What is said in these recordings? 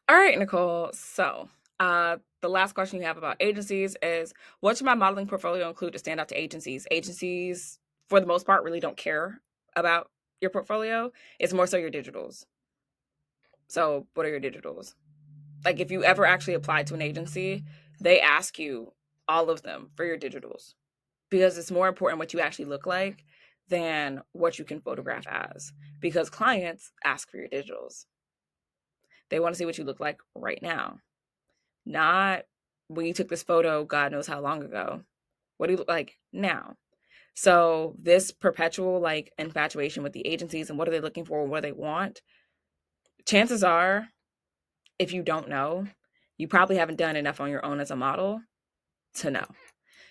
All right, Nicole. So, the last question you have about agencies is what should my modeling portfolio include to stand out to agencies? Agencies, for the most part, really don't care about your portfolio. It's more so your digitals. So, what are your digitals? Like, if you ever actually apply to an agency, they ask you all of them for your digitals because it's more important what you actually look like than what you can photograph as. Because clients ask for your digitals, they want to see what you look like right now, not when you took this photo, God knows how long ago. What do you look like now? So this perpetual like infatuation with the agencies and what are they looking for and what do they want? Chances are, if you don't know, you probably haven't done enough on your own as a model to know.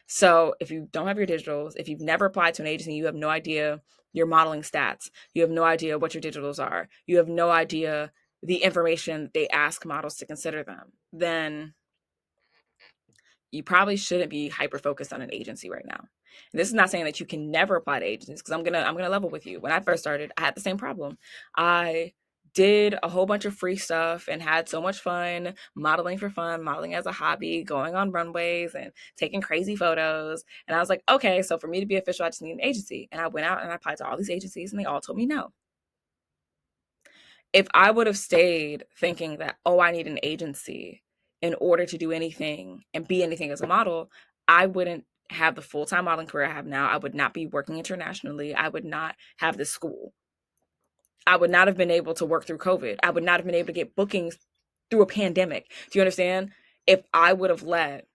So if you don't have your digitals, if you've never applied to an agency, you have no idea your modeling stats, you have no idea what your digitals are, you have no idea the information they ask models to consider them, then you probably shouldn't be hyper focused on an agency right now. And this is not saying that you can never apply to agencies because I'm gonna level with you. When I first started, I had the same problem. I did a whole bunch of free stuff and had so much fun modeling for fun, modeling as a hobby, going on runways and taking crazy photos. And I was like, okay, so for me to be official, I just need an agency. And I went out and I applied to all these agencies and they all told me no. If I would have stayed thinking that, oh, I need an agency in order to do anything and be anything as a model, I wouldn't have the full time modeling career I have now. I would not be working internationally. I would not have this school. I would not have been able to work through COVID. I would not have been able to get bookings through a pandemic. Do you understand? If I would have let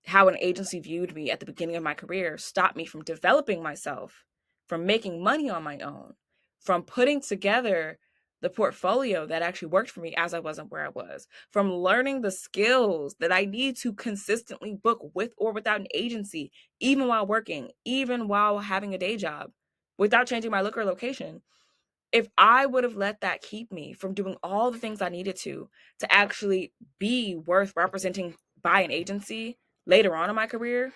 how an agency viewed me at the beginning of my career stopped me from developing myself, from making money on my own, from putting together the portfolio that actually worked for me as I wasn't where I was, from learning the skills that I need to consistently book with or without an agency, even while working, even while having a day job, without changing my look or location. If I would have let that keep me from doing all the things I needed to actually be worth representing by an agency later on in my career,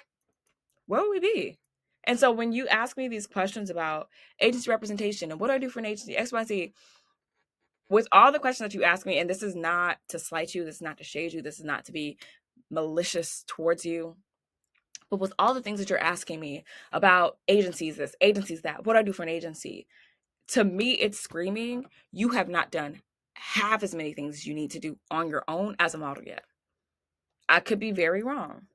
where would we be? And so when you ask me these questions about agency representation and what do I do for an agency, X, Y, Z, with all the questions that you ask me, and this is not to slight you, this is not to shade you, this is not to be malicious towards you, but with all the things that you're asking me about agencies, this, agencies, that, what do I do for an agency? To me, it's screaming, you have not done half as many things as you need to do on your own as a model yet. I could be very wrong.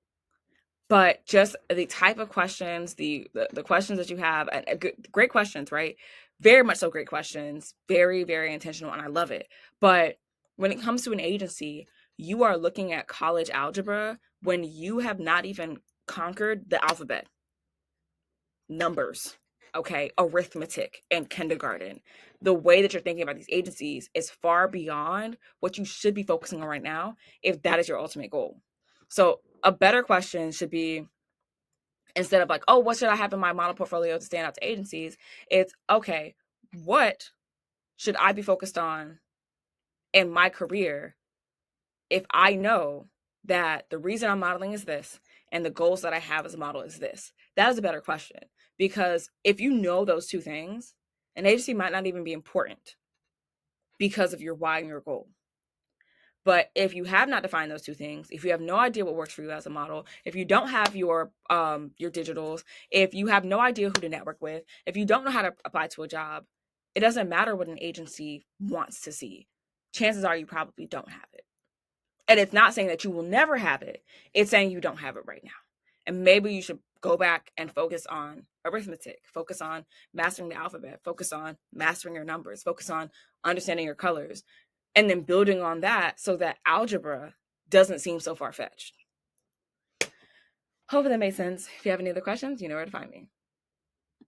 But just the type of questions, the questions that you have, and great questions, right? Very much so, great questions, very very intentional, and I love it. But when it comes to an agency, you are looking at college algebra when you have not even conquered the alphabet, numbers, okay, arithmetic, and kindergarten. The way that you're thinking about these agencies is far beyond what you should be focusing on right now if that is your ultimate goal. So a better question should be, instead of like, oh, what should I have in my model portfolio to stand out to agencies? It's okay, what should I be focused on in my career if I know that the reason I'm modeling is this and the goals that I have as a model is this? That is a better question. Because if you know those two things, an agency might not even be important because of your why and your goal. But if you have not defined those two things, if you have no idea what works for you as a model, if you don't have your digitals, if you have no idea who to network with, if you don't know how to apply to a job, it doesn't matter what an agency wants to see. Chances are you probably don't have it. And it's not saying that you will never have it. It's saying you don't have it right now. And maybe you should go back and focus on arithmetic, focus on mastering the alphabet, focus on mastering your numbers, focus on understanding your colors, and then building on that so that algebra doesn't seem so far fetched. Hopefully that made sense. If you have any other questions, you know where to find me.